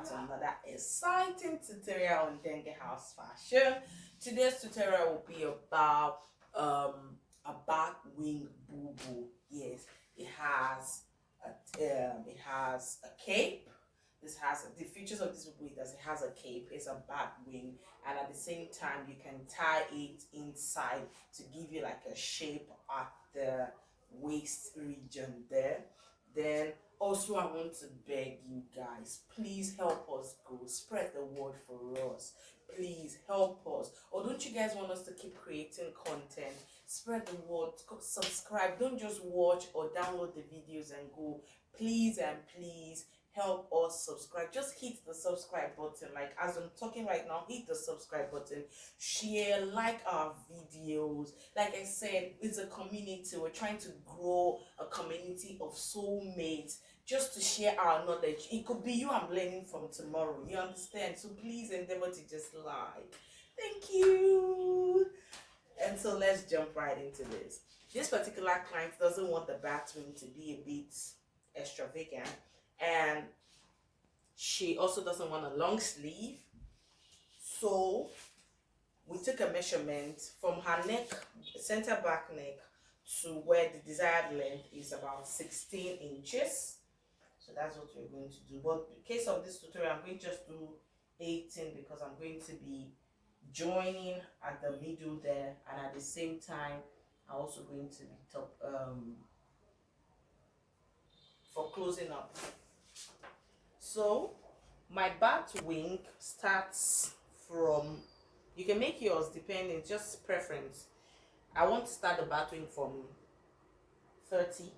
back to another exciting tutorial on Dengue House Fashion. Today's tutorial will be about a back wing boo boo. Yes, it has a cape. This has the features of this boo boo. It has a cape. It's a back wing, and at the same time you can tie it inside to give you like a shape at the waist region there. Then also, I want to beg you guys, please help us go. Spread the word for us. Please help us. Or don't you guys want us to keep creating content? Spread the word. Subscribe. Don't just watch or download the videos and go. Please and please help us subscribe. Just hit the subscribe button. Like as I'm talking right now, hit the subscribe button. Share, like our videos. Like I said, it's a community. We're trying to grow a community of soulmates just to share our knowledge. It could be you I'm learning from tomorrow. You understand? So please endeavor to just like. Thank you. And so let's jump right into this. This particular client doesn't want the batwing to be a bit extravagant, and she also doesn't want a long sleeve. So we took a measurement from her neck, center back neck, to where the desired length is about 16 inches. So that's what we're going to do. But in case of this tutorial, I'm going to just do 18 because I'm going to be joining at the middle there, and at the same time I'm also going to be top for closing up. So my bat wing starts from, you can make yours depending, just preference. I want to start the bat wing from 30.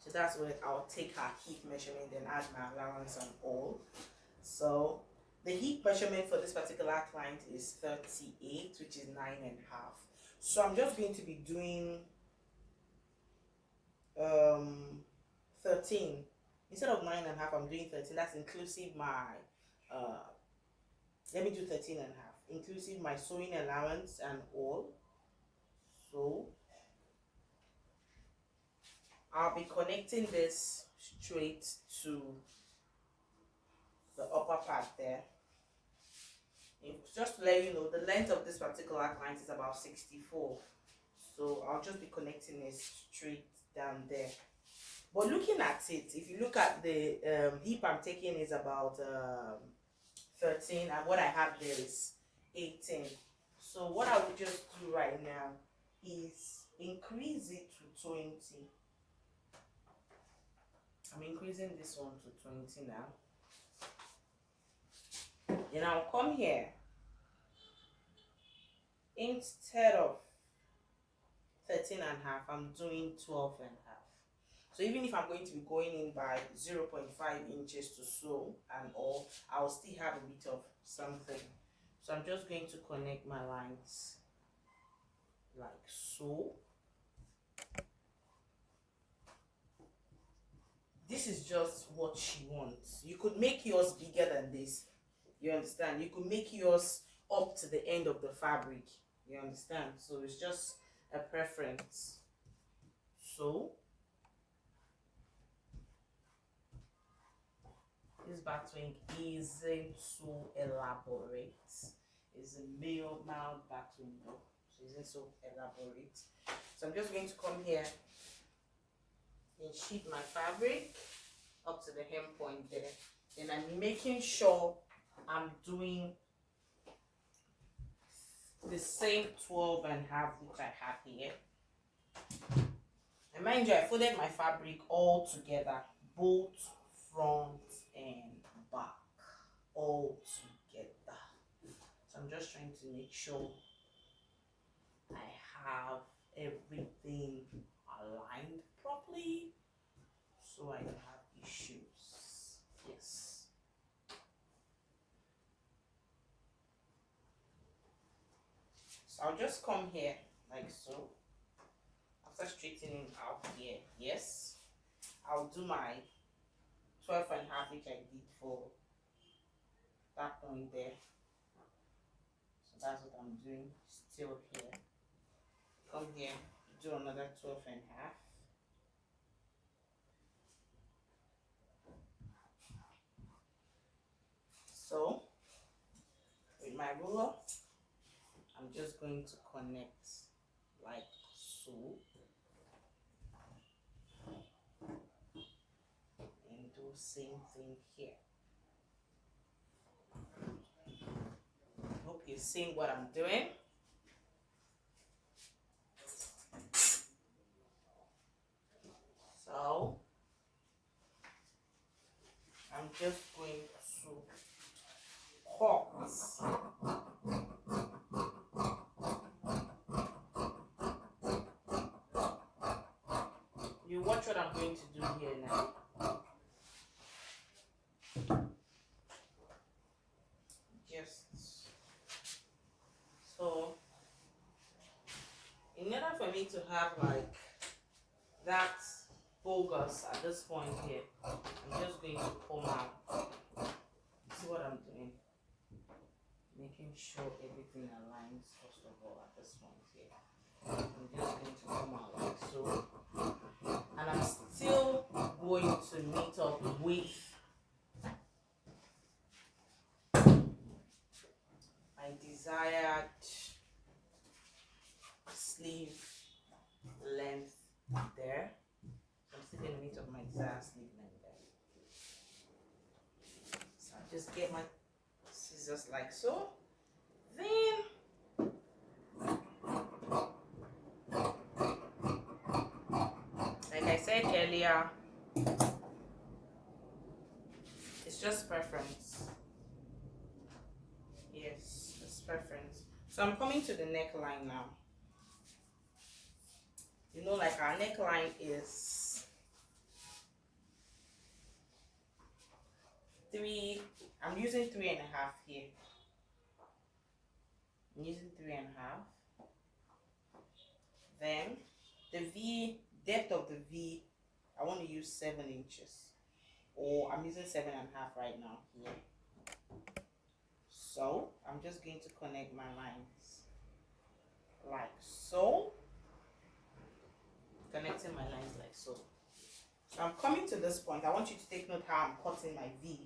So that's where I'll take her hip measurement and add my allowance and all. So the hip measurement for this particular client is 38, which is 9.5. So I'm just going to be doing 13 instead of 9.5. I'm doing 13. That's inclusive my let me do 13.5, inclusive my sewing allowance and all. So I'll be connecting this straight to the upper part there. Just to let you know, the length of this particular client is about 64. So I'll just be connecting it straight down there. But looking at it, if you look at the hip I'm taking is about 13, and what I have there is 18. So what I will just do right now is increase it to 20. I'm increasing this one to 20 now. Then I'll come here. Instead of 13.5, I'm doing 12.5. So even if I'm going to be going in by 0.5 inches to sew and all, I'll still have a bit of something. So I'm just going to connect my lines like so. This is just what she wants. You could make yours bigger than this. You understand? You could make yours up to the end of the fabric. You understand? So it's just a preference. So this batwing isn't so elaborate. It's a mild batwing though, so it isn't so elaborate. So I'm just going to come here and sheet my fabric up to the hem point there. Then I'm making sure I'm doing the same 12.5 which I have here. And mind you, I folded my fabric all together, both front and back, all together. So I'm just trying to make sure I have everything aligned properly so I don't have issues. Yes. So I'll just come here like so. After straightening out here, yes, I'll do my 12.5 which I did for that point there. So that's what I'm doing still here. Come here, do another 12.5. collar. I'm just going to connect like so, and do same thing here. Hope you're seeing what I'm doing. So I'm just going to cut. You watch what I'm going to do here now. Just so, in order for me to have like that focus at this point here, I'm just going to come out. See what I'm doing? Making sure everything aligns first of all at this point here. I'm just going to come out like so. And I'm still going to meet up with my desired sleeve length there. So I'm still going to meet up my desired sleeve length there. So I just get my scissors like so. Then like I said earlier, it's just preference. Yes, it's preference. So I'm coming to the neckline now. You know, like our neckline is 3, I'm using 3.5 here. I'm using 3.5. Then the V, depth of the V, I want to use 7 inches. Or I'm using 7.5 right now here. So I'm just going to connect my lines like so. Connecting my lines like so. So I'm coming to this point. I want you to take note how I'm cutting my V.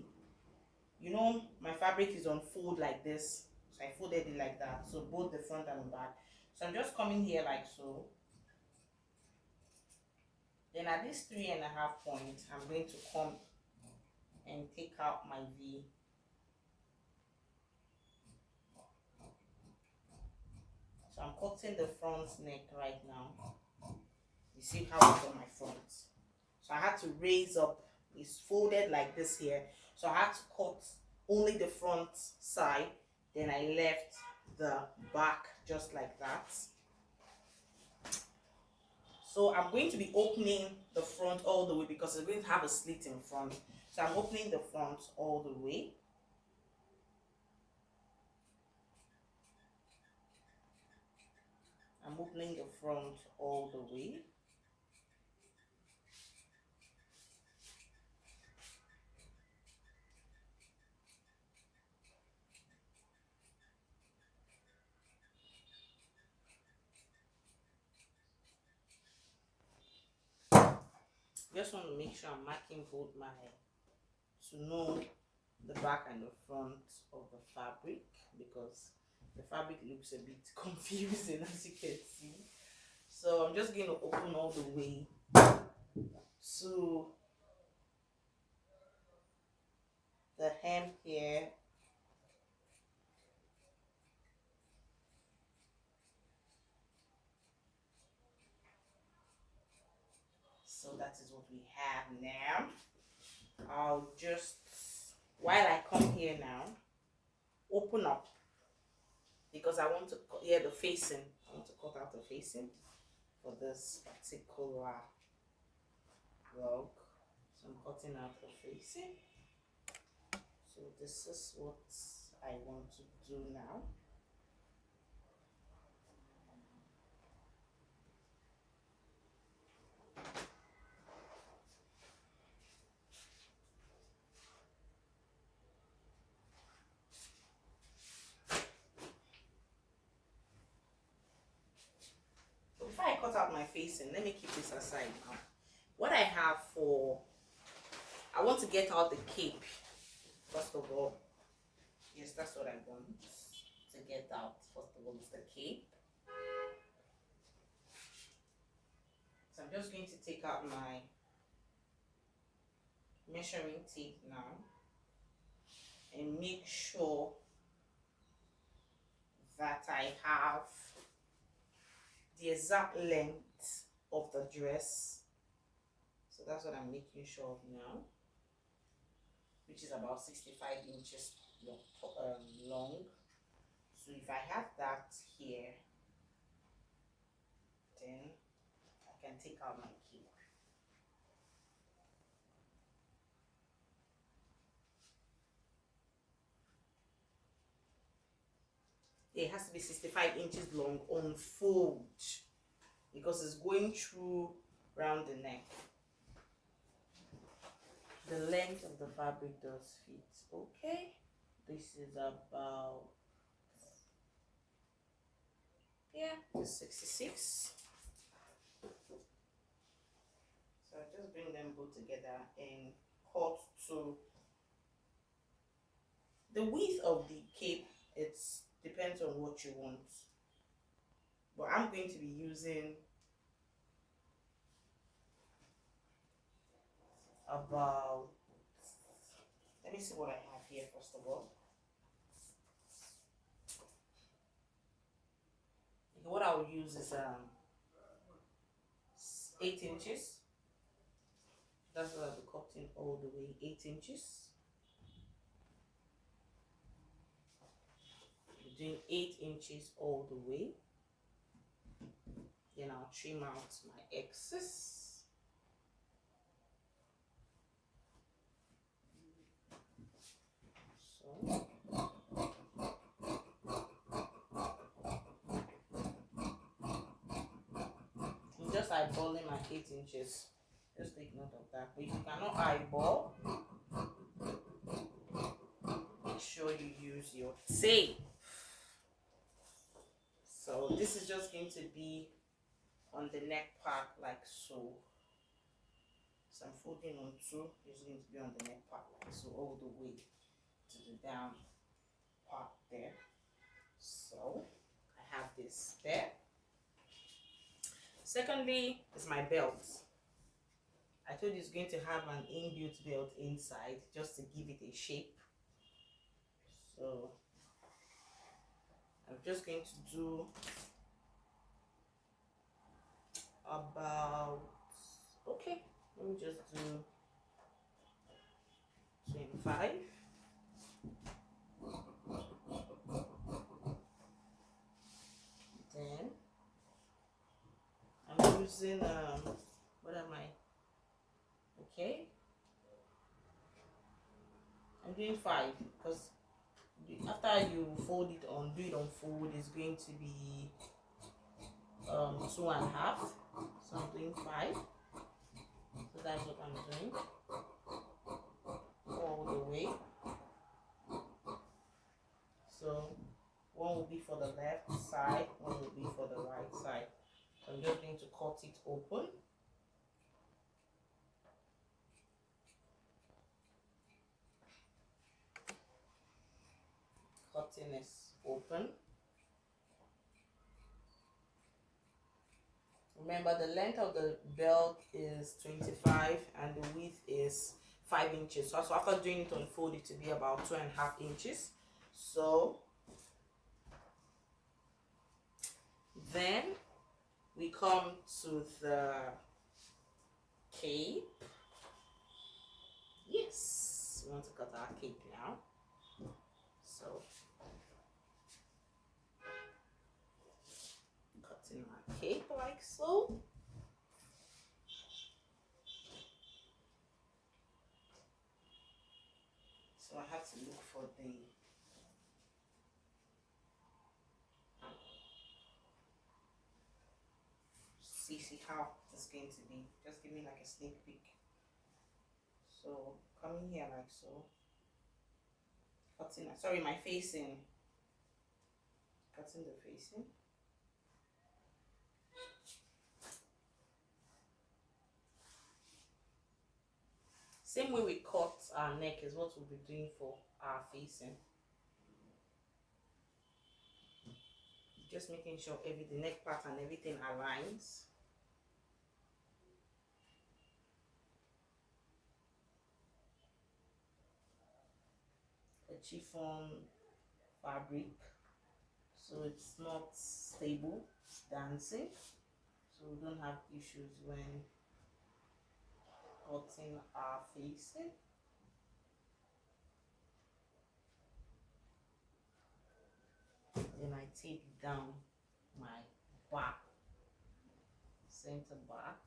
You know, my fabric is on fold like this. So I folded it like that. So both the front and the back. So I'm just coming here like so. Then at this 3.5 point, I'm going to come and take out my V. So I'm cutting the front neck right now. You see how it's on my front. So I had to raise up. It's folded like this here. So I had to cut only the front side. Then I left the back just like that. So I'm going to be opening the front all the way because it's going to have a slit in front. So I'm opening the front all the way. I'm opening the front all the way. Just want to make sure I'm marking both my to know the back and the front of the fabric because the fabric looks a bit confusing as you can see. So I'm just going to open all the way to the hem here. So that is what we have now. I'll just, while I come here now, open up because I want to cut here the facing. I want to cut out the facing for this particular rug. So I'm cutting out the facing. So this is what I want to do now. So before I cut out my facing, let me keep this aside now. What I have for, I want to get out the cape first of all. Yes, that's what I want. to get out, first of all, is the cape. So I'm just going to take out my measuring tape now and make sure that I have the exact length of the dress. So that's what I'm making sure of now, which is about 65 inches long. So if I have that here, then I can take out my cape. It has to be 65 inches long on fold because it's going through around the neck. The length of the fabric does fit. Okay, this is about, yeah, 66. So I just bring them both together and cut to the width of the cape. It depends on what you want, but I'm going to be using about, let me see what I have here first of all. What I'll use is 8 inches. That's what I'll be cutting all the way, 8 inches. I'm doing 8 inches all the way. Then I'll trim out my excess. So I'm just eyeballing my 8 inches. Just take note of that. But if you cannot eyeball, make sure you use your tape. So this is just going to be on the neck part like so. So I'm folding on 2. It's going to be on the neck part like so, all the way to the down part there. So I have this there. Secondly is my belt. I told you it's going to have an inbuilt belt inside just to give it a shape. So I'm just going to do about, okay, let me just do 25. Then I'm using what am I? Okay, I'm doing 5 because after you fold it on, do it on fold, it's going to be 2.5. So I'm doing 5. So that's what I'm doing all the way. So one will be for the left side, one will be for the right side. So I'm just going to cut it open. Cutting is open. Remember, the length of the belt is 25 and the width is 5 inches. So after doing it on fold, it will be about 2.5 inches. So then we come to the cape. Yes, we want to cut our cape now. So cutting my cape like so. So I have to look for the see how it's going to be. Just give me like a sneak peek. So coming here like so, cutting, sorry, my facing, cutting the facing. Same way we cut our neck is what we'll be doing for our facing. Just making sure the neck part and everything aligns. A chiffon fabric, so it's not stable, it's dancing, so we don't have issues when cutting our facing. Then I tape down my back, center back.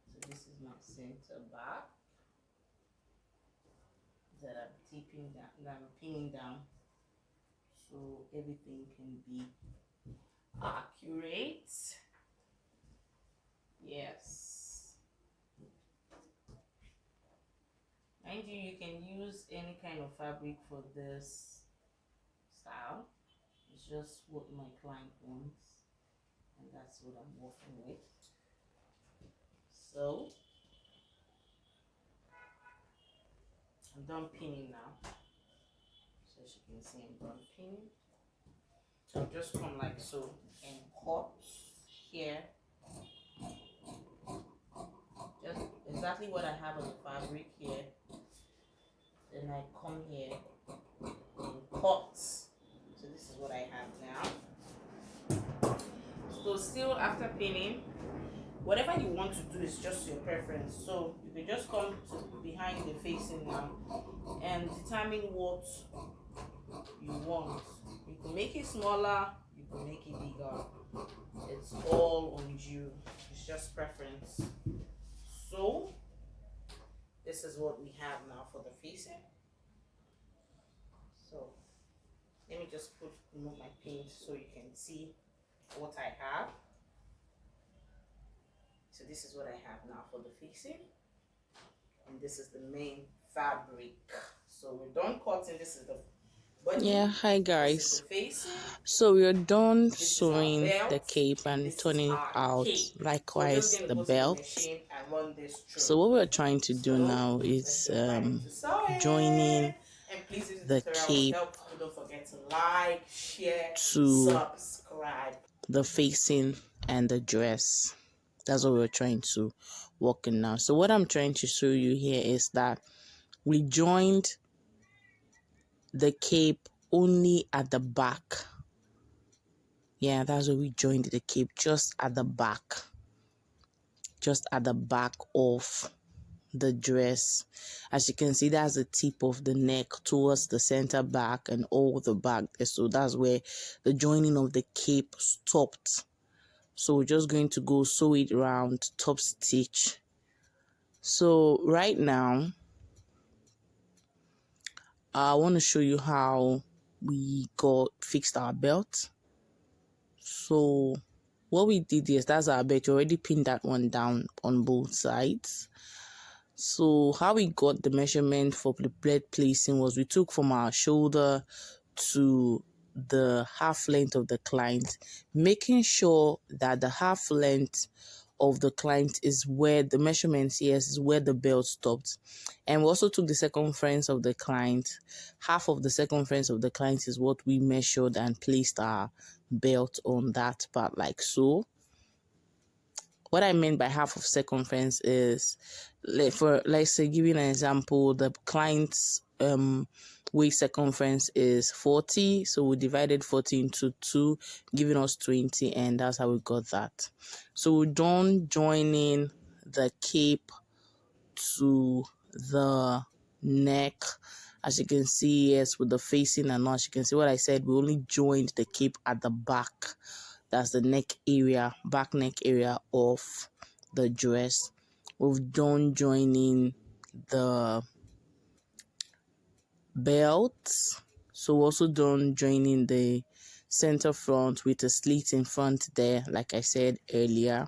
So this is my center back that I'm taping down, that I'm pinning down, so everything can be accurate. Yes. Mind you, you can use any kind of fabric for this style. It's just what my client wants, and that's what I'm working with. So I'm done pinning now. So as you can see, I'm done pinning. So I'll just come like so and cut here. Just exactly what I have on the fabric here. Then I come here and cut. So this is what I have now. So still after pinning, whatever you want to do is just your preference. So you can just come to behind the facing now and determine what you want. You can make it smaller, you can make it bigger. It's all on you. It's just preference. So this is what we have now for the facing. So let me just remove my paint so you can see what I have. So this is what I have now for the facing, and this is the main fabric. So we're done cutting. This is the body. Yeah, hi This is guys. the facing. So we're done This is our sewing the belt, cape and this is turning it our out. cape. So we're just Likewise, going to the go to the belt. machine and run this through. So what we're trying to do now let's is jump right into sewing. joining And please, if the this tutorial was cape helpful, don't forget to like, share, to subscribe. the facing and the dress. That's what we're trying to work in now. So what I'm trying to show you here is that we joined the cape only at the back. Yeah, that's where we joined the cape, just at the back. Just at the back of the dress. As you can see, that's the tip of the neck towards the center back and all the back there. So that's where the joining of the cape stopped. So we're just going to go sew it around, top stitch. So right now I want to show you how we fixed our belt. So what we did is, that's our belt. You already pinned that one down on both sides. So how we got the measurement for the belt placing was, we took from our shoulder to the half length of the client, making sure that the half length of the client is where the measurements, yes, is where the belt stopped. And we also took the circumference of the client. Half of the circumference of the client is what we measured and placed our belt on that part, like so. What I mean by half of circumference is, let's say, giving an example, the client's waist circumference is 40, so we divided 40 into 2, giving us 20, and that's how we got that. So we're done joining the cape to the neck. As you can see, yes, with the facing and all, as you can see what I said, we only joined the cape at the back. That's the neck area, back neck area of the dress. We've done joining the belt. So we're also done joining the center front with a slit in front there, like I said earlier.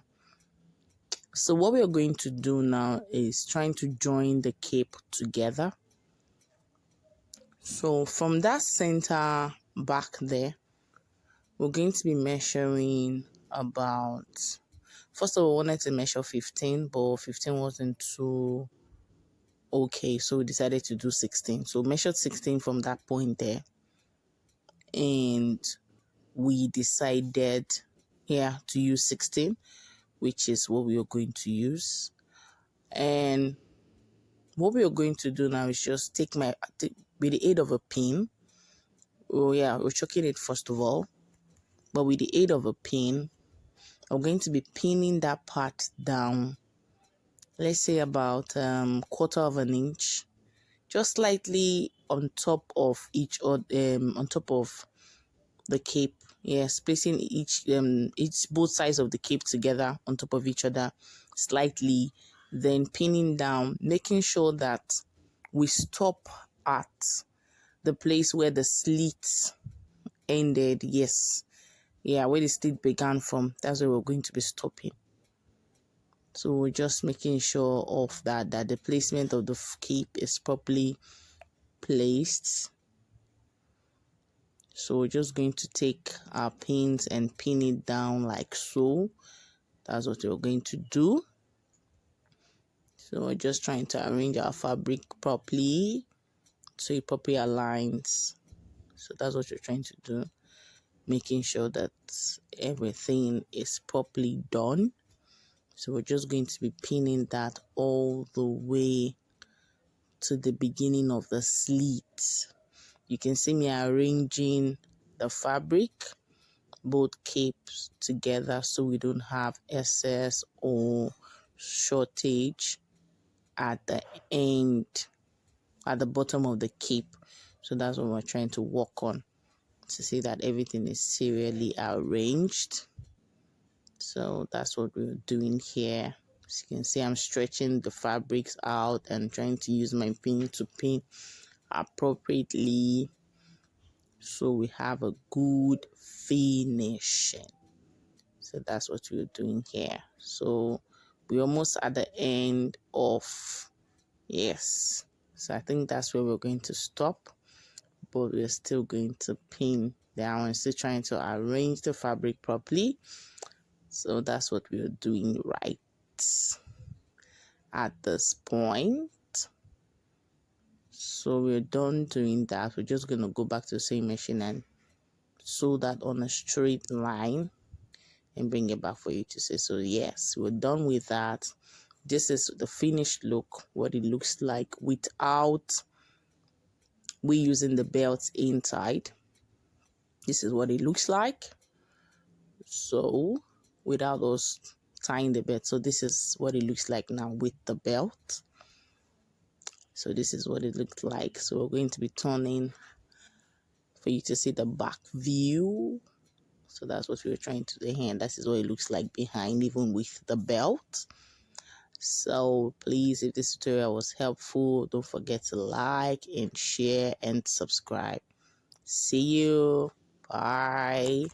So what we are going to do now is trying to join the cape together. So from that center back there, we're going to be measuring about, first of all, we wanted to measure 15, but 15 wasn't too okay, so we decided to do 16. So measured 16 from that point there, and we decided here to use 16, which is what we are going to use. And what we are going to do now is just take with the aid of a pin. Oh yeah, we're choking it first of all, but with the aid of a pin, I'm going to be pinning that part down, let's say about quarter of an inch, just slightly on top of on top of the cape. Yeah, spacing each both sides of the cape together on top of each other slightly, then pinning down, making sure that we stop at the place where the slit ended. Yes, yeah, where the slit began from, that's where we're going to be stopping. So we're just making sure of that the placement of the cape is properly placed. So we're just going to take our pins and pin it down like so. That's what we're going to do. So we're just trying to arrange our fabric properly so it properly aligns. So that's what you're trying to do, making sure that everything is properly done. So we're just going to be pinning that all the way to the beginning of the slit. You can see me arranging the fabric, both capes together, so we don't have excess or shortage at the end, at the bottom of the cape. So that's what we're trying to work on, to see that everything is serially arranged. So that's what we're doing here. As you can see, I'm stretching the fabrics out and trying to use my pin to pin appropriately so we have a good finishing. So that's what we're doing here. So we're almost at the end of, yes. So I think that's where we're going to stop, but we're still going to pin down and still trying to arrange the fabric properly. So that's what we're doing right at this point. So we're done doing that. We're just going to go back to the same machine and sew that on a straight line and bring it back for you to see. So yes, we're done with that. This is the finished look, what it looks like without we using the belt inside. This is what it looks like. So without us tying the belt. So this is what it looks like now with the belt. So this is what it looks like. So we're going to be turning for you to see the back view. So that's what we were trying to do here. And this is what it looks like behind, even with the belt. So please, if this tutorial was helpful, don't forget to like and share and subscribe. See you. Bye.